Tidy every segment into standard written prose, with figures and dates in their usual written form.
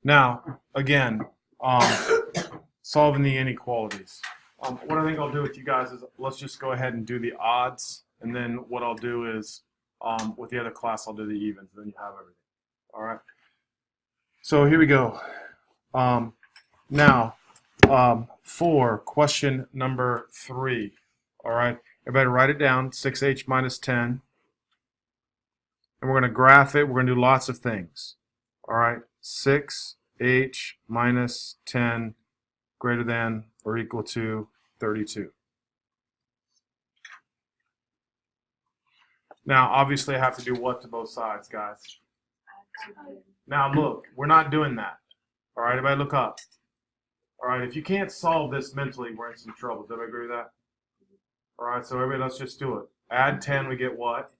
Now, again, solving the inequalities. What I think I'll do with you guys is let's just go ahead and do the odds, and then what I'll do is with the other class I'll do the evens, then you have everything. All right. So here we go. Now, for question number 3. All right. Everybody write it down. 6h minus 10. And we're going to graph it. We're going to do lots of things. All right. 6h minus 10 greater than or equal to 32. Now, obviously, I have to do what to both sides, guys? Now, look, we're not doing that. All right, everybody look up. All right, if you can't solve this mentally, we're in some trouble. Does everybody agree with that? All right, so everybody, let's just do it. Add 10, we get what?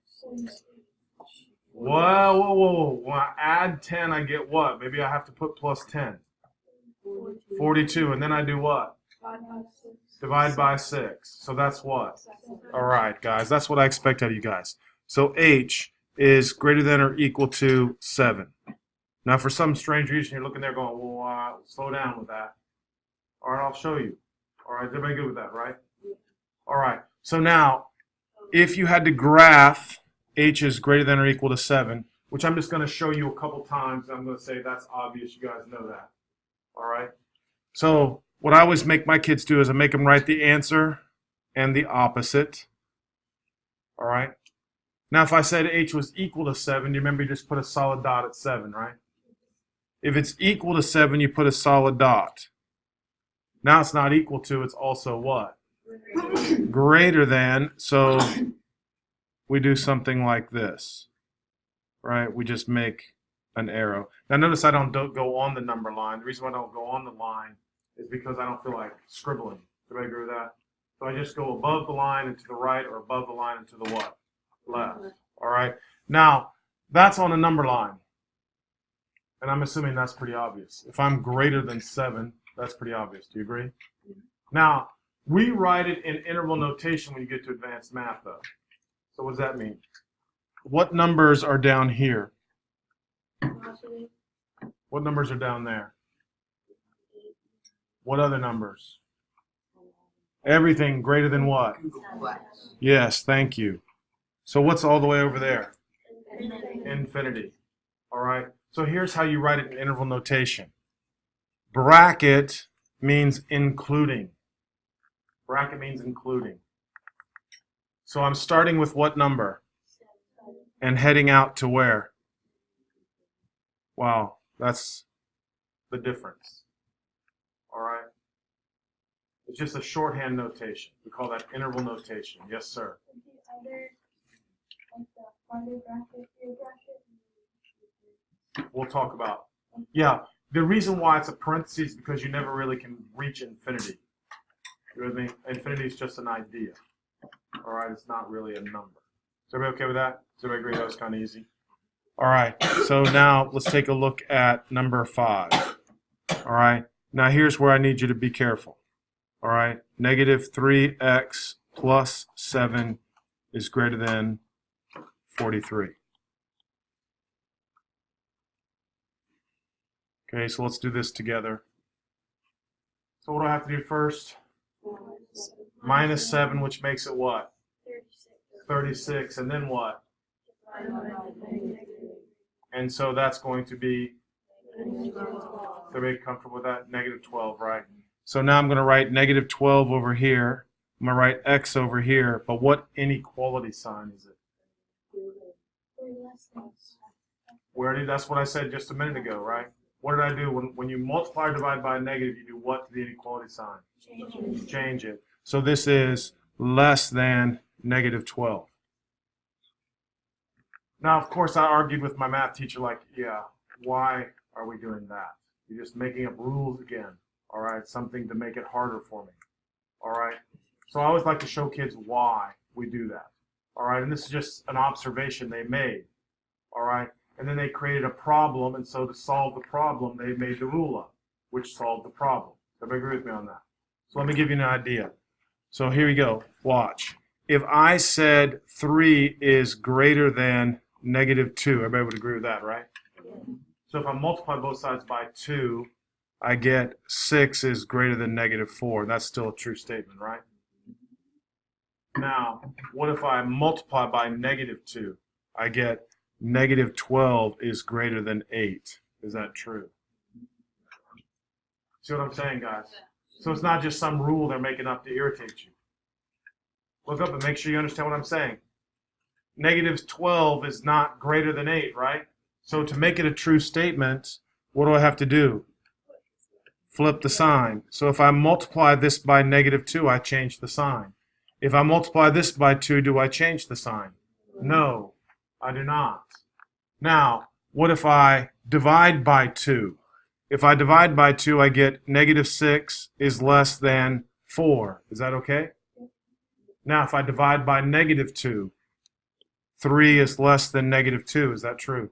Whoa. When I add 10, I get what? Maybe I have to put plus 10. 42, and then I do what? Divide by 6. So that's what? All right, guys, that's what I expect out of you guys. So h is greater than or equal to 7. Now, for some strange reason, you're looking there going, well, slow down with that. All right, I'll show you. All right, is everybody good with that, right? All right, so now, if you had to graph h is greater than or equal to 7, which I'm just going to show you a couple times, and I'm going to say that's obvious. You guys know that. All right? So what I always make my kids do is I make them write the answer and the opposite. All right? Now, if I said h was equal to 7, you remember you just put a solid dot at 7, right? If it's equal to 7, you put a solid dot. Now it's not equal to, it's also what? Greater than. So we do something like this, right? We just make an arrow. Now notice I don't go on the number line. The reason why I don't go on the line is because I don't feel like scribbling. Do I agree with that? So I just go above the line and to the right, or above the line and to the what? Left. All right. Now, that's on a number line. And I'm assuming that's pretty obvious. If I'm greater than 7, that's pretty obvious. Do you agree? Now, we write it in interval notation when you get to advanced math, though. So what does that mean? What numbers are down here? What numbers are down there? What other numbers? Everything greater than what? Yes, thank you. So what's all the way over there? Infinity. All right. So here's how you write it in interval notation. Bracket means including. Bracket means including. So I'm starting with what number? And heading out to where? Wow, that's the difference. All right. It's just a shorthand notation. We call that interval notation. Yes, sir. We'll talk about. Yeah, the reason why it's a parenthesis is because you never really can reach infinity. You with me? Infinity is just an idea. All right, it's not really a number. Is everybody okay with that? Does everybody agree that was kind of easy? All right, so now let's take a look at number 5. All right, now here's where I need you to be careful. All right, negative 3x plus 7 is greater than 43. Okay, so let's do this together. So what do I have to do first? Minus 7, which makes it what? 36. And then what? And so that's going to be, everybody comfortable with that? Negative 12, right? So now I'm going to write negative 12 over here. I'm going to write x over here. But what inequality sign is it? That's what I said just a minute ago, right? What did I do? When you multiply or divide by a negative, you do what to the inequality sign? Change it. So this is less than negative 12. Now, of course, I argued with my math teacher, like, yeah, why are we doing that? You're just making up rules again, all right? Something to make it harder for me, all right? So I always like to show kids why we do that, all right? And this is just an observation they made, all right? And then they created a problem, and so to solve the problem, they made the rule up, which solved the problem. Everybody agree with me on that? So let me give you an idea. So here we go. Watch. If I said 3 is greater than negative 2, everybody would agree with that, right? So if I multiply both sides by 2, I get 6 is greater than negative 4. That's still a true statement, right? Now, what if I multiply by negative 2? I get negative 12 is greater than 8. Is that true? See what I'm saying, guys? So it's not just some rule they're making up to irritate you. Look up and make sure you understand what I'm saying. Negative 12 is not greater than 8, right? So to make it a true statement, what do I have to do? Flip the sign. So if I multiply this by negative 2, I change the sign. If I multiply this by 2, do I change the sign? No, I do not. Now, what if I divide by 2? If I divide by 2, I get negative 6 is less than 4. Is that okay? Now, if I divide by negative 2, 3 is less than negative 2. Is that true?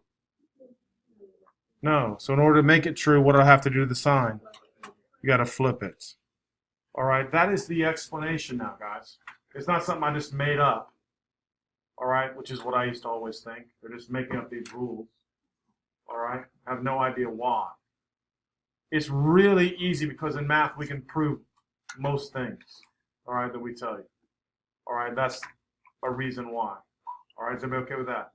No. So in order to make it true, what do I have to do to the sign? You got to flip it. All right, that is the explanation now, guys. It's not something I just made up. All right, which is what I used to always think. They're just making up these rules. All right, I have no idea why. It's really easy because in math we can prove most things, all right, that we tell you. All right, that's a reason why. All right, is everybody okay with that?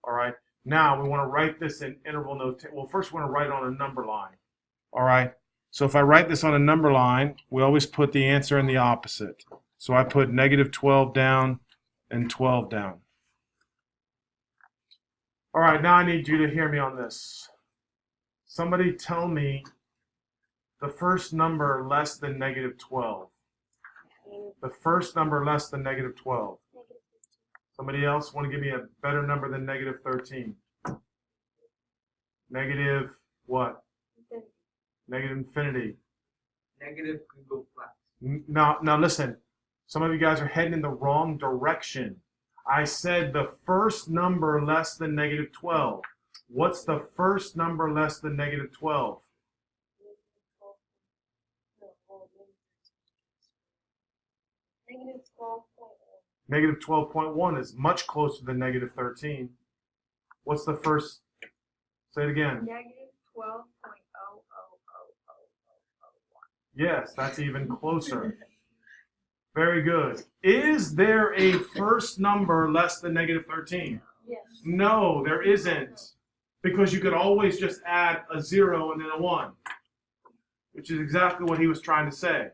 All right, now we want to write this in interval notation. Well, first we want to write it on a number line. All right, so if I write this on a number line, we always put the answer in the opposite. So I put negative 12 down and 12 down. All right, now I need you to hear me on this. Somebody tell me the first number less than negative 12. The first number less than negative 12. Somebody else want to give me a better number than negative 13? Negative what? Infinity. Negative infinity. Negative Google Flat. Now listen. Some of you guys are heading in the wrong direction. I said the first number less than negative 12. What's the first number less than negative 12? Negative 12.1. Negative 12.1 is much closer than negative 13. What's the first? Say it again. Negative 12.0000001. Yes, that's even closer. Very good. Is there a first number less than negative 13? Yes. No, there isn't. Because you could always just add a 0 and then a 1, which is exactly what he was trying to say.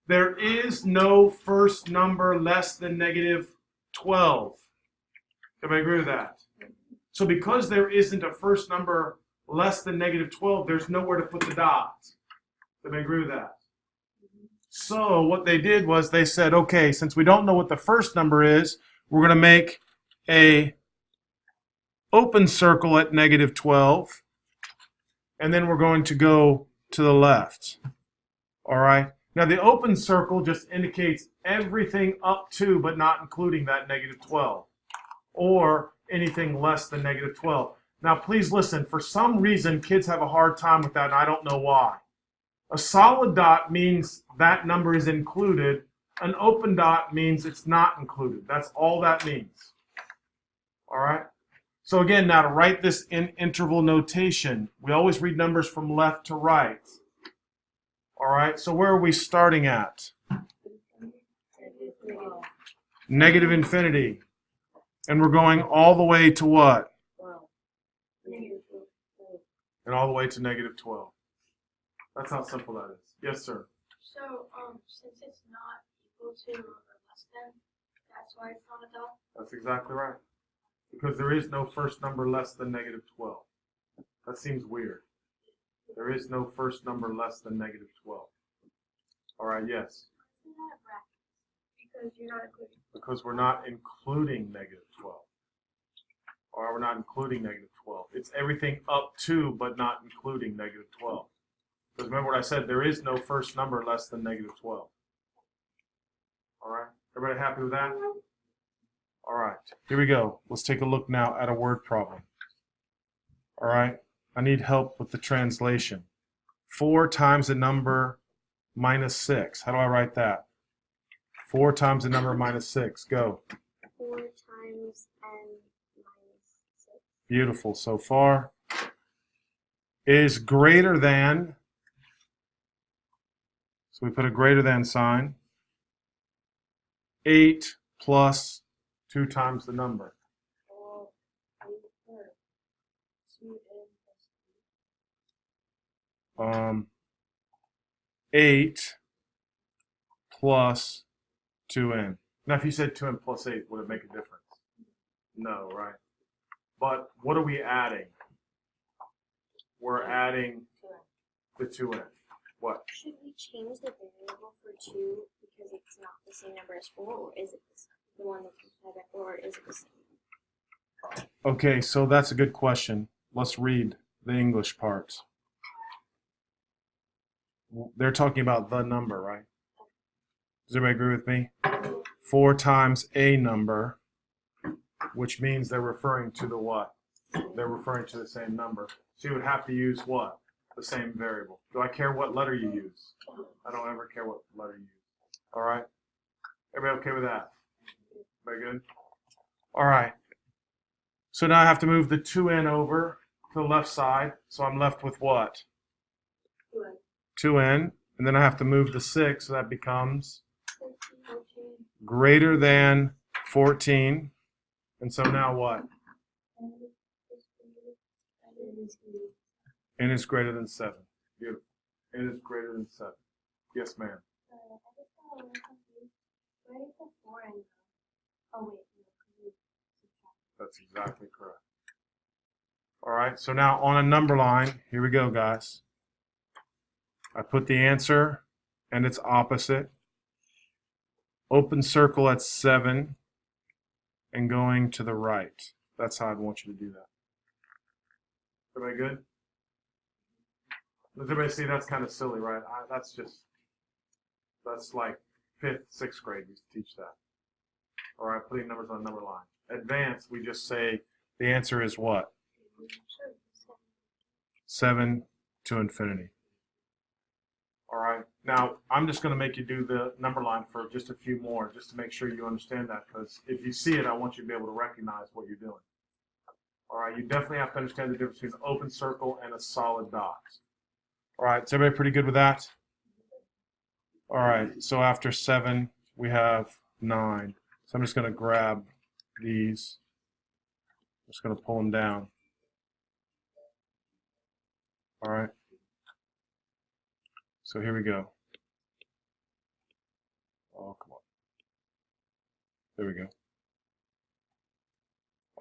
There is no first number less than negative 12. Can I agree with that? So because there isn't a first number less than negative 12, there's nowhere to put the dot. Can I agree with that? So what they did was they said, okay, since we don't know what the first number is, we're going to make a open circle at negative 12, and then we're going to go to the left. All right? Now, the open circle just indicates everything up to but not including that negative 12, or anything less than negative 12. Now, please listen. For some reason, kids have a hard time with that, and I don't know why. A solid dot means that number is included. An open dot means it's not included. That's all that means. All right? So again, now to write this in interval notation, we always read numbers from left to right. All right, so where are we starting at? Negative infinity. And we're going all the way to what? And all the way to negative 12. That's how simple that is. Yes, sir. So, since it's not equal to or less than, that's why it's not a dot? That's exactly right. Because there is no first number less than negative 12. That seems weird. There is no first number less than negative 12. All right, yes? It's not a bracket. Because you're not including. Because we're not including negative 12. Or we're not including negative 12. It's everything up to but not including negative 12. Because remember what I said, there is no first number less than negative 12. All right? Everybody happy with that? All right, here we go. Let's take a look now at a word problem. All right, I need help with the translation. 4 times the number minus 6. How do I write that? 4 times the number minus 6. Go. 4 times n minus 6. Beautiful so far. is greater than, so we put a greater than sign, 8 plus 2 times the number. 8 plus 2n. Now, if you said 2n plus 8, would it make a difference? No, right? But what are we adding? We're adding the 2n. What? Should we change the variable for 2 because it's not the same number as 4, or is it the one that's inside it, or is it the same? Okay, so that's a good question. Let's read the English parts. They're talking about the number, right? Does everybody agree with me? 4 times a number, which means they're referring to the what? They're referring to the same number. So you would have to use what? The same variable. Do I care what letter you use? I don't ever care what letter you use. All right? Everybody okay with that? Very good? All right. So now I have to move the 2n over to the left side. So I'm left with what? 2n. And then I have to move the 6, so that becomes greater than 14. And so now what? N is greater than 7. Beautiful. N is greater than 7. Yes, ma'am. That's exactly correct. All right, so now on a number line, here we go, guys. I put the answer and its opposite. Open circle at 7 and going to the right. That's how I'd want you to do that. Everybody good? Does everybody see that's kind of silly, right? That's like 5th, 6th grade used to teach that. All right, putting numbers on a number line. Advanced, we just say the answer is what? 7 to infinity. All right, now I'm just going to make you do the number line for just a few more, just to make sure you understand that, because if you see it, I want you to be able to recognize what you're doing. All right, you definitely have to understand the difference between an open circle and a solid dot. All right, is everybody pretty good with that? All right, so after 7, we have 9. So I'm just going to grab these. I'm just going to pull them down. All right. So here we go. Oh, come on. There we go.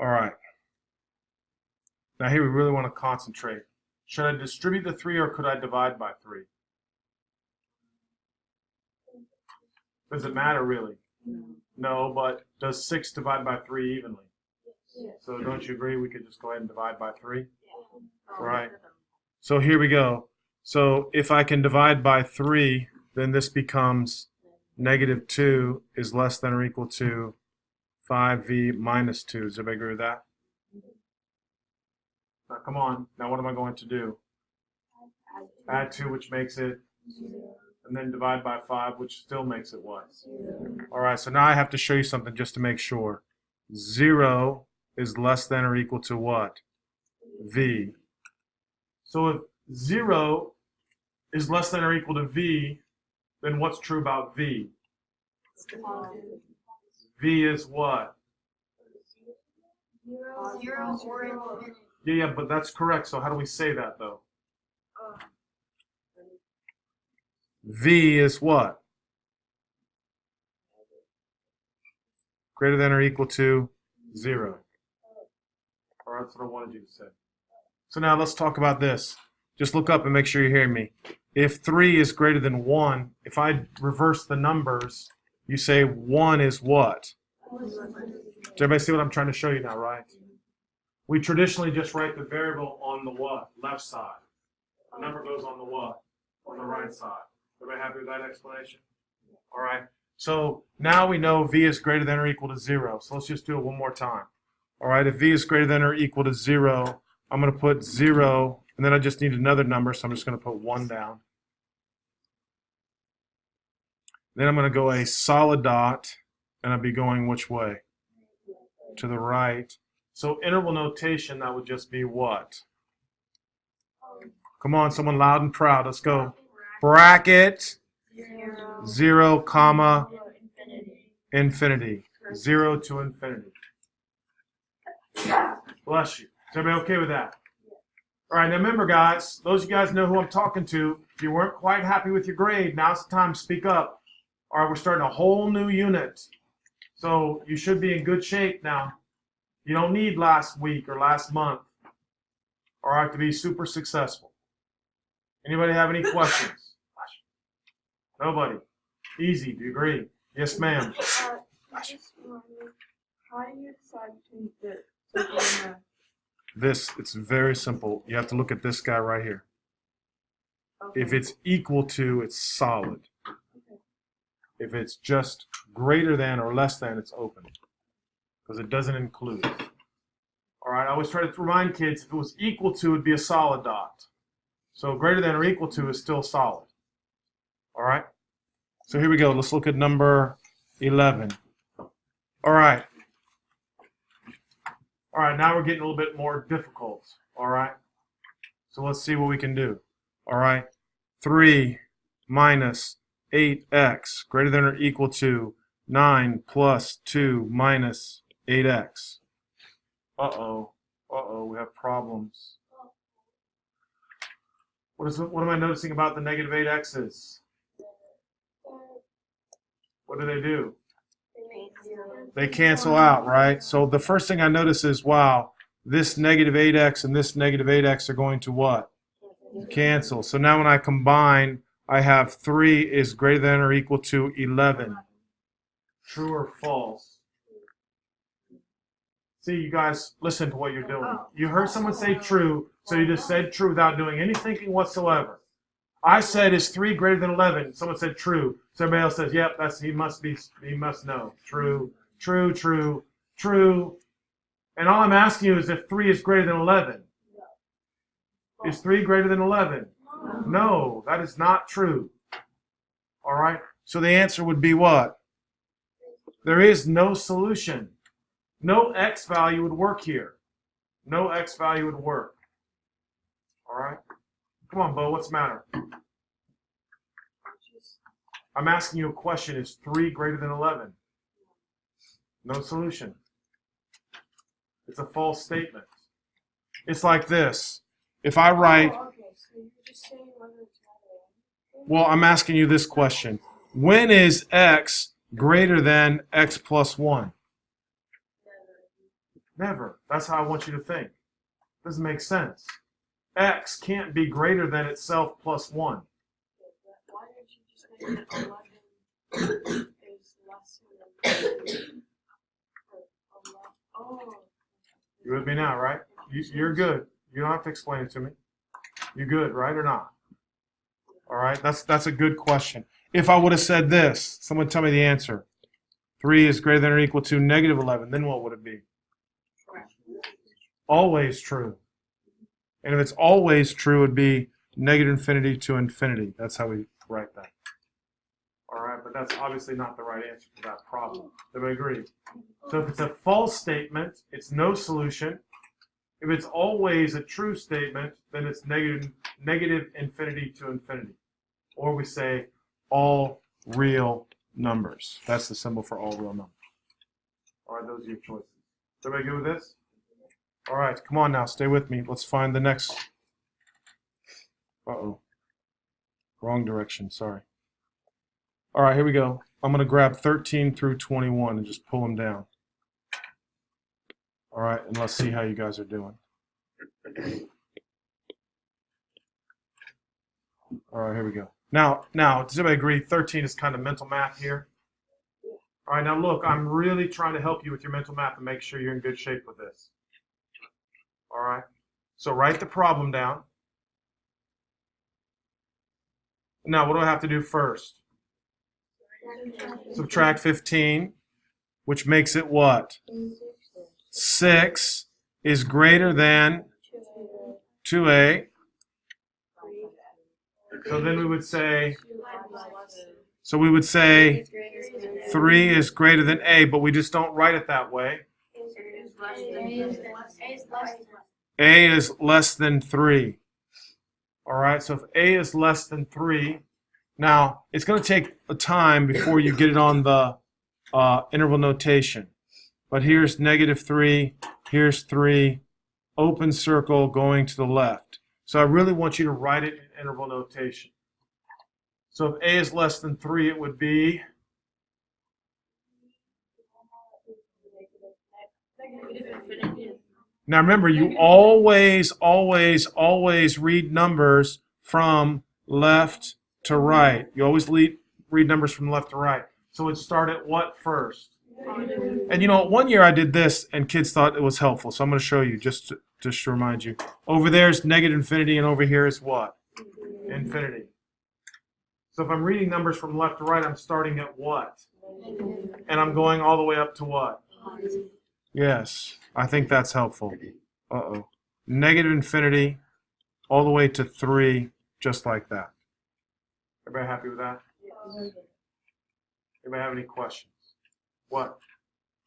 All right. Now here we really want to concentrate. Should I distribute the 3 or could I divide by 3? Does it matter really? No, but does 6 divide by 3 evenly? So don't you agree we could just go ahead and divide by 3? Right. So here we go. So if I can divide by 3, then this becomes -2 is less than or equal to 5v minus 2. Does everybody agree with that? Now come on. Now what am I going to do? Add 2, which makes it, and then divide by 5, which still makes it what? All right, so now I have to show you something just to make sure. 0 is less than or equal to what? V. So if 0 is less than or equal to V, then what's true about V? V is what? 0 or infinity. Yeah, but that's correct. So how do we say that, though? V is what? Greater than or equal to 0. All right, that's what I wanted you to say. So now let's talk about this. Just look up and make sure you're hearing me. If 3 is greater than 1, if I reverse the numbers, you say 1 is what? Does everybody see what I'm trying to show you now, right? We traditionally just write the variable on the what? Left side. The number goes on the what? On the right side. Everybody happy with that explanation? All right. So now we know V is greater than or equal to 0. So let's just do it one more time. All right. If V is greater than or equal to 0, I'm going to put 0, and then I just need another number, so I'm just going to put 1 down. Then I'm going to go a solid dot, and I'll be going which way? To the right. So interval notation, that would just be what? Come on, someone loud and proud. Let's go. Bracket 0, comma, infinity. 0 to infinity. Bless you. Is everybody okay with that? All right, now remember, guys, those of you guys know who I'm talking to. If you weren't quite happy with your grade, now's the time to speak up. All right, we're starting a whole new unit. So you should be in good shape now. You don't need last week or last month, all right, to be super successful. Anybody have any questions? Nobody. Easy. Do you agree? Yes, ma'am. How do you decide between the circle and This, it's very simple. You have to look at this guy right here. the? If it's equal to, it's solid. If it's just greater than or less than, it's open. Because it doesn't include. All right, I always try to remind kids, if it was equal to, it'd be a solid dot. So greater than or equal to is still solid. All right? So here we go. Let's look at number 11. All right. All right, now we're getting a little bit more difficult. All right? So let's see what we can do. All right? 3 minus 8x greater than or equal to 9 plus 2 minus 8x. Uh-oh. Uh-oh, we have problems. What am I noticing about the negative 8x's? What do? They cancel out, right? So the first thing I notice is, wow, this negative 8x and this negative 8x are going to what? Cancel. So now when I combine, I have 3 is greater than or equal to 11. True or false? See, you guys, listen to what you're doing. You heard someone say true, so you just said true without doing any thinking whatsoever. I said, is 3 greater than 11? Someone said true. So everybody else says, yep, he must know. True, true, true, true. And all I'm asking you is if 3 is greater than 11. Is 3 greater than 11? No, that is not true. All right? So the answer would be what? There is no solution. No x value would work here. No x value would work. All right? Come on, Bo, what's the matter? I'm asking you a question. Is 3 greater than 11? No solution. It's a false statement. It's like this. If I write, well, I'm asking you this question. When is x greater than x plus 1? Never. That's how I want you to think. Doesn't make sense. X can't be greater than itself plus 1. Why didn't you just make it 11 is less than You with me now, right? You're good. You don't have to explain it to me. You good, right or not? All right, that's a good question. If I would have said this, someone tell me the answer. 3 is greater than or equal to negative 11, then what would it be? Always true. And if it's always true, it would be negative infinity to infinity. That's how we write that. All right, but that's obviously not the right answer to that problem. Do we agree? So if it's a false statement, it's no solution. If it's always a true statement, then it's negative infinity to infinity. Or we say all real numbers. That's the symbol for all real numbers. All right, those are your choices. Is everybody good with this? All right, come on now, stay with me. Let's find the next. Uh-oh. Wrong direction, sorry. All right, here we go. I'm going to grab 13 through 21 and just pull them down. All right, and let's see how you guys are doing. All right, here we go. Now, does everybody agree 13 is kind of mental math here? All right, now look, I'm really trying to help you with your mental math and make sure you're in good shape with this. All right, so write the problem down. Now, what do I have to do first? Subtract 15, which makes it what? 6 is greater than 2a. So then we would say, 3 is greater than a, but we just don't write it that way. A is less than 3. All right, so if a is less than 3, now it's going to take a time before you get it on the interval notation. But here's -3, here's 3, open circle going to the left. So I really want you to write it in interval notation. So if a is less than 3, it would be now remember, you always read numbers from left to right. You always read numbers from left to right. So it start at what first? And you know, one year I did this and kids thought it was helpful. So I'm going to show you just to remind you. Over there is -infinity and over here is what? Infinity. So if I'm reading numbers from left to right, I'm starting at what? And I'm going all the way up to what? Yes, I think that's helpful. Uh-oh. -infinity all the way to 3, just like that. Everybody happy with that? Anybody have any questions? What?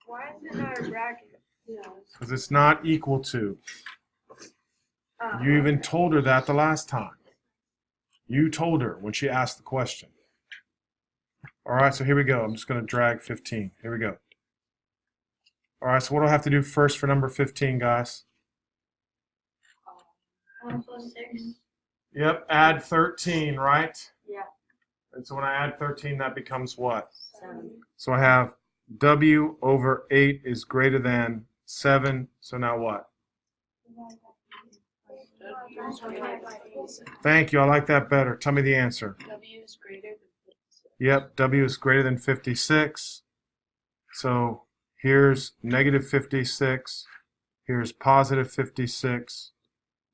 Why is it not a bracket? Because it's not equal to. You even told her that the last time. You told her when she asked the question. All right, so here we go. I'm just going to drag 15. Here we go. All right, so what do I have to do first for number 15, guys? 1 plus 6. Yep, add 13, right? Yeah. And so when I add 13, that becomes what? 7. So I have W over 8 is greater than 7. So now what? Thank you. I like that better. Tell me the answer. W is greater than 56. Yep, W is greater than 56. So here's -56. Here's +56.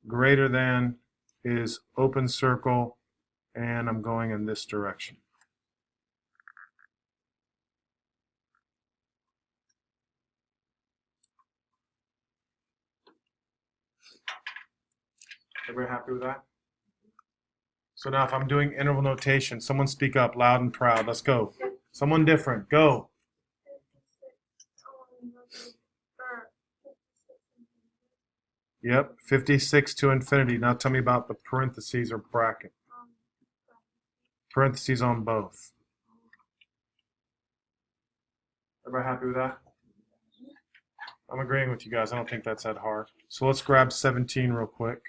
Greater than is open circle. And I'm going in this direction. Everybody happy with that? So now if I'm doing interval notation, someone speak up loud and proud. Let's go. Someone different. Go. Yep, 56 to infinity. Now tell me about the parentheses or bracket. Parentheses on both. Everybody happy with that? I'm agreeing with you guys. I don't think that's that hard. So let's grab 17 real quick.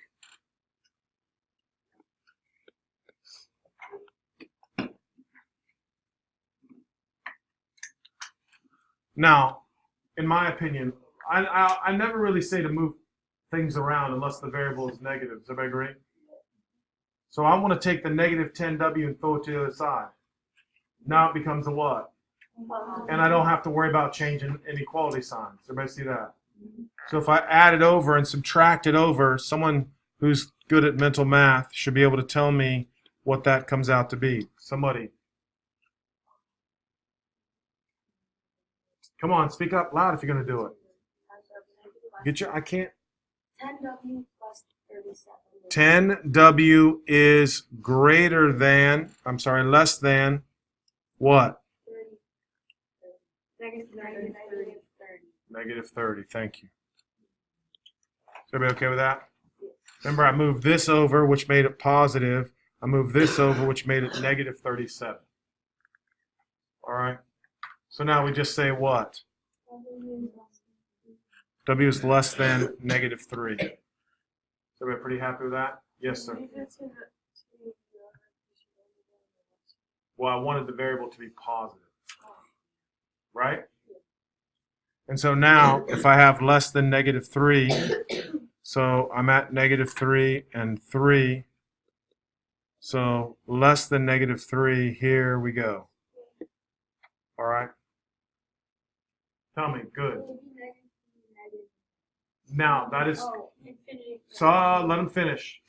Now, in my opinion, I never really say to move things around unless the variable is negative. Does everybody agree? So I want to take the -10W and throw it to the other side. Now it becomes a what? And I don't have to worry about changing inequality signs. Everybody see that? So if I add it over and subtract it over, someone who's good at mental math should be able to tell me what that comes out to be. Somebody. Come on, speak up loud if you're going to do it. Get your, I can't. 10W plus 37. 10W is greater than, I'm sorry, less than what? -30, thank you. Is everybody okay with that? Remember, I moved this over, which made it positive. I moved this over, which made it -37. All right. So now we just say what? W is less than -3. Is everybody pretty happy with that? Yes, sir. Well, I wanted the variable to be positive. Right? And so now, if I have less than -3, so I'm at -3 and 3. So less than -3, here we go. All right? Tell me, good. Now, that is, so let them finish.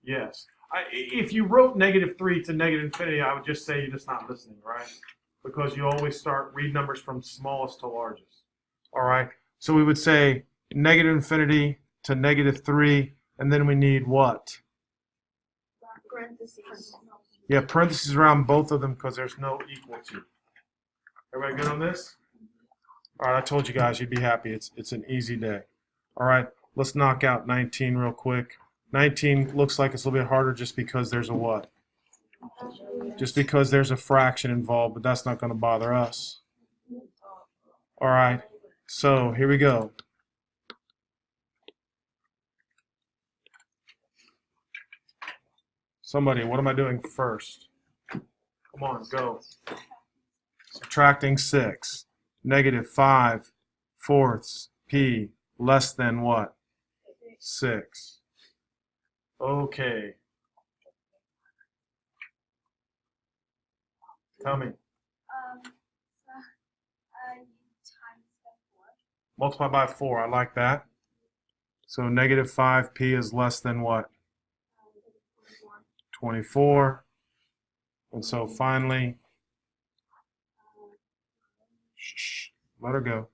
Yes. If you wrote -3 to -infinity, I would just say you're just not listening, right? Because you always read numbers from smallest to largest. All right? So we would say -infinity to -3, and then we need what? Parentheses. Yeah, parentheses around both of them because there's no equal to. Everybody good on this? All right, I told you guys you'd be happy. It's an easy day. All right, let's knock out 19 real quick. 19 looks like it's a little bit harder just because there's a what? Just because there's a fraction involved, but that's not going to bother us. All right, so here we go. Somebody, what am I doing first? Come on, go. Subtracting 6. Negative 5/4 p less than what? 6. Okay. Tell me. You times by 4. Multiply by 4. I like that. So negative 5p is less than what? 24. And so finally, shh, let her go.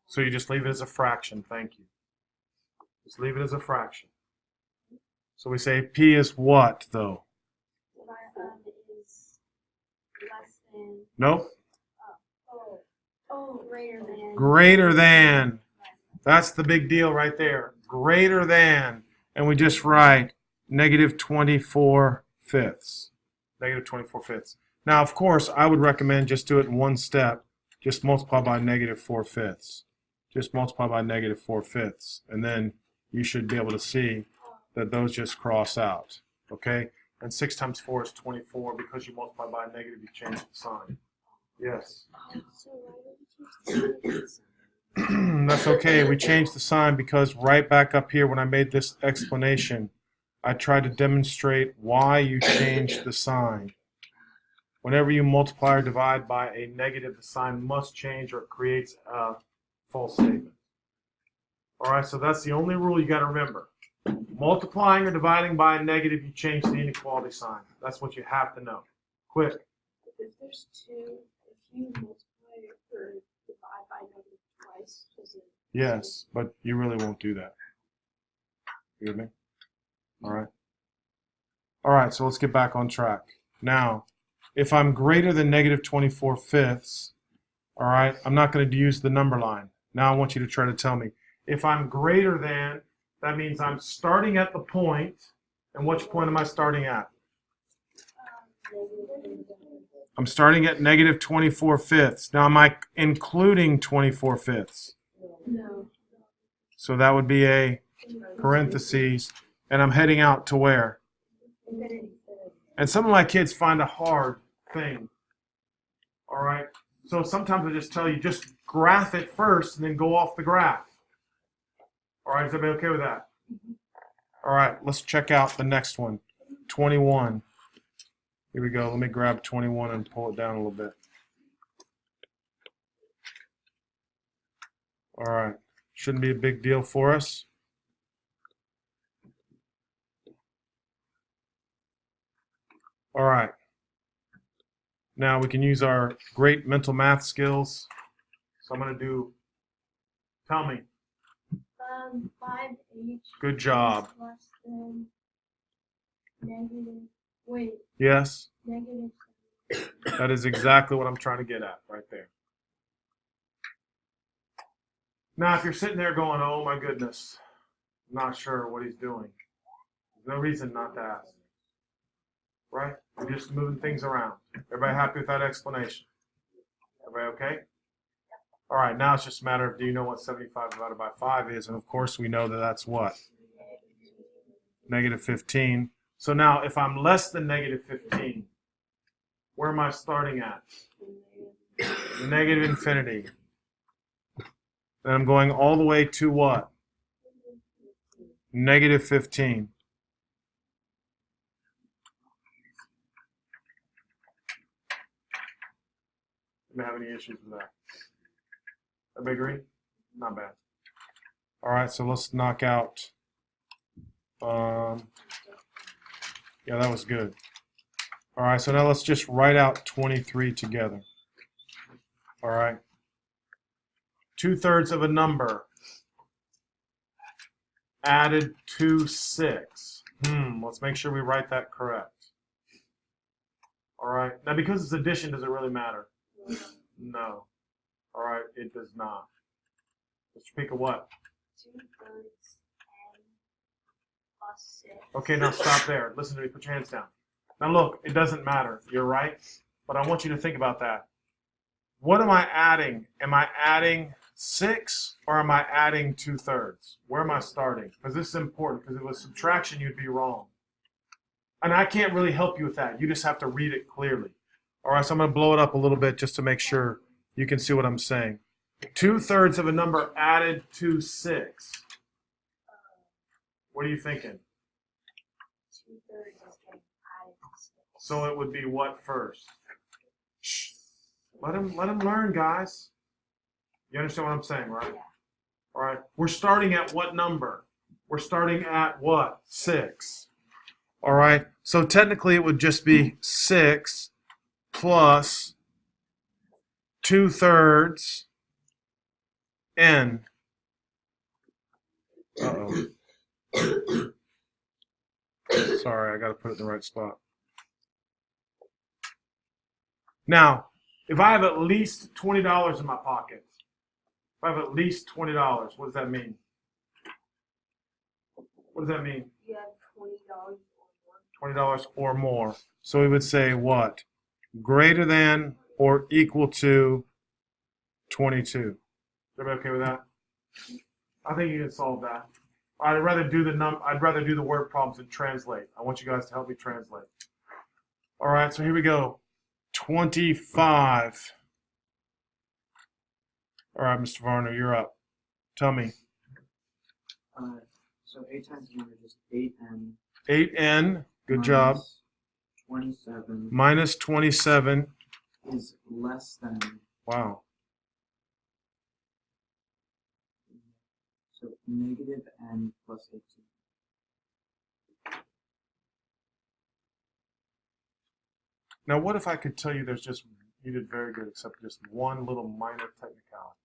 So you just leave it as a fraction. Thank you. Just leave it as a fraction. So we say p is what, though? Is less than, Nope. greater than. Greater than. That's the big deal right there. Greater than. And we just write negative 24/5. Negative 24/5. Now, of course, I would recommend just do it in one step. Just multiply by negative 4/5. Just multiply by negative 4/5. And then you should be able to see that those just cross out. Okay? And 6 times 4 is 24. Because you multiply by a negative, you change the sign. Yes. So why would you choose to That's okay. We changed the sign because right back up here when I made this explanation, I tried to demonstrate why you changed the sign. Whenever you multiply or divide by a negative, the sign must change or it creates a false statement. All right, so that's the only rule you got to remember. Multiplying or dividing by a negative, you change the inequality sign. That's what you have to know. Quick. If there's 2, if you multiply or divide by negative twice, does it? Yes, but you really won't do that. You with me? All right. All right, so let's get back on track. Now, if I'm greater than negative 24/5, all right, I'm not going to use the number line. Now I want you to try to tell me. If I'm greater than, that means I'm starting at the point, and which point am I starting at? I'm starting at negative 24/5. Now, am I including 24/5? No. So that would be a parentheses, and I'm heading out to where? And some of my kids find a hard thing. All right? So sometimes I just tell you, just graph it first and then go off the graph. All right, is everybody okay with that? All right, let's check out the next one. 21. Here we go. Let me grab 21 and pull it down a little bit. All right. Shouldn't be a big deal for us. All right. Now we can use our great mental math skills. So I'm going to do, tell me. 5h. Good job. Less than negative. Wait. Yes? Negative. That is exactly what I'm trying to get at right there. Now, if you're sitting there going, oh my goodness, I'm not sure what he's doing, there's no reason not to ask. Right? We're just moving things around. Everybody happy with that explanation? Everybody okay? All right, now it's just a matter of, do you know what 75 divided by 5 is? And of course, we know that that's what? Negative 15. So now, if I'm less than negative 15, where am I starting at? Negative infinity. Then I'm going all the way to what? Negative 15. Don't have any issues with that. Everybody agree? Not bad. All right, so let's knock out. Yeah, that was good. All right, so now let's just write out 23 together. All right. 2/3 of a number added to 6. Let's make sure we write that correct. All right. Now, because it's addition, does it really matter? No. All right, it does not. Mr. Pika, what? 2/3 n plus 6. Okay, now stop there. Listen to me. Put your hands down. Now look, it doesn't matter. You're right. But I want you to think about that. What am I adding? Am I adding 6 or am I adding 2/3? Where am I starting? Because this is important. Because if it was subtraction, you'd be wrong. And I can't really help you with that. You just have to read it clearly. All right, so I'm going to blow it up a little bit just to make sure you can see what I'm saying. 2/3 of a number added to 6. What are you thinking? 2/3 is getting added to 6. So it would be what first? Shh. Let him learn, guys. You understand what I'm saying, right? Yeah. All right. We're starting at what number? We're starting at what? 6. All right. So technically it would just be 6 plus 2/3 n. Uh-oh. Sorry, I got to put it in the right spot. Now, if I have at least $20 in my pocket, if I have at least $20, what does that mean? What does that mean? You have $20 or more. $20 or more. So we would say what? Greater than or equal to 22. Is everybody okay with that? I think you can solve that. I'd rather do the word problems than translate. I want you guys to help me translate. All right, so here we go. 25. All right, Mr. Varner, you're up. Tell me. So 8 times 1 is just 8n. 8n, good job. 27 Minus 27. is less than. Wow. So negative n plus 18. Now, what if I could tell you you did very good, except just one little minor technicality.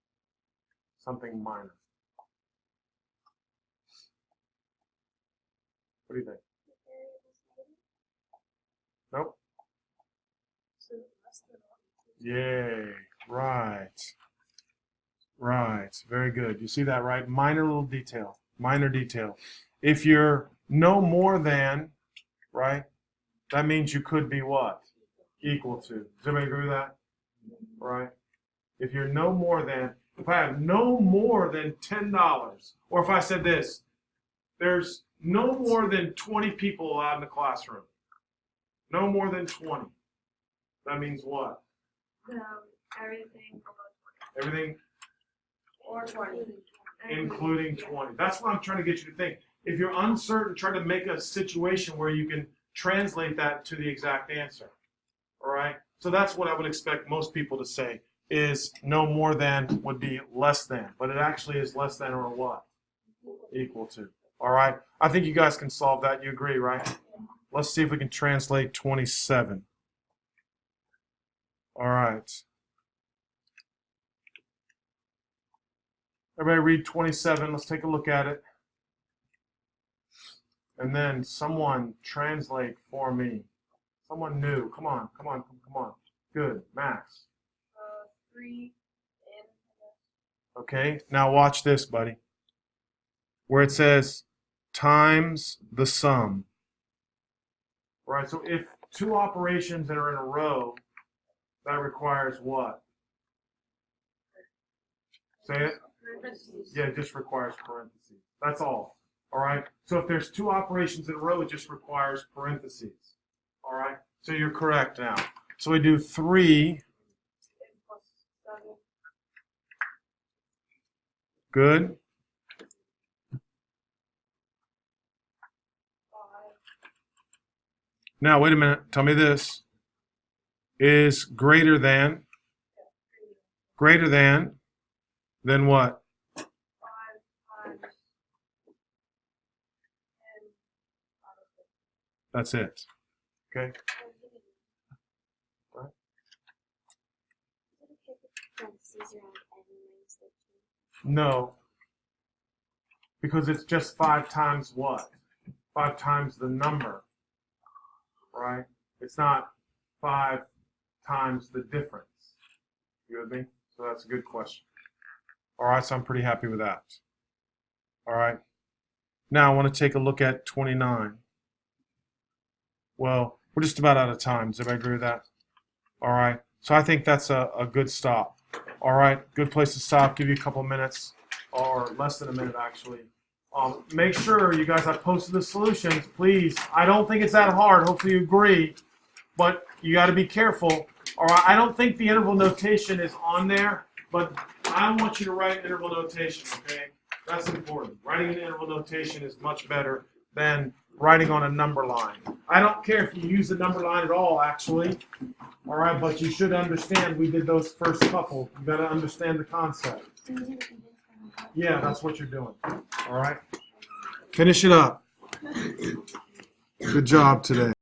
Something minor. What do you think? Nope. So less than Yay. Right. Right. Very good. You see that, right? Minor little detail. Minor detail. If you're no more than, right, that means you could be what? Equal to. Does everybody agree with that? Right? If you're no more than, if I have no more than $10, or if I said this, there's no more than 20 people allowed in the classroom. No more than 20. That means what? everything below Everything 20. Or 20. including 20. That's what I'm trying to get you to think. If you're uncertain, try to make a situation where you can translate that to the exact answer. All right? So that's what I would expect most people to say is no more than would be less than. But it actually is less than or what? Equal to. All right? I think you guys can solve that. You agree, right? Let's see if we can translate 27. All right. Everybody read 27. Let's take a look at it. And then someone translate for me. Someone new. Come on, come on, come on. Good. Max. 3 n. Okay. Now watch this, buddy. Where it says times the sum. All right. So if two operations that are in a row, that requires what? Say it. Yeah, it just requires parentheses. That's all. All right. So if there's two operations in a row, it just requires parentheses. All right. So you're correct now. So we do 3. Good. Now wait a minute. Tell me this. Is greater than then what? 5 times n. That's it. Okay. No. Because it's just 5 times what? 5 times the number. Right? It's not 5 times the difference. You with me? So that's a good question. All right, so I'm pretty happy with that. All right. Now I want to take a look at 29. Well, we're just about out of time. Does everybody agree with that? All right. So I think that's a good stop. All right. Good place to stop. Give you a couple minutes, or less than a minute, actually. Make sure you guys have posted the solutions, please. I don't think it's that hard. Hopefully you agree. But you got to be careful. All right. I don't think the interval notation is on there, but I want you to write interval notation, okay? That's important. Writing an interval notation is much better than writing on a number line. I don't care if you use the number line at all, actually. All right, but you should understand we did those first couple. You got to understand the concept. Yeah, that's what you're doing. All right. Finish it up. Good job today.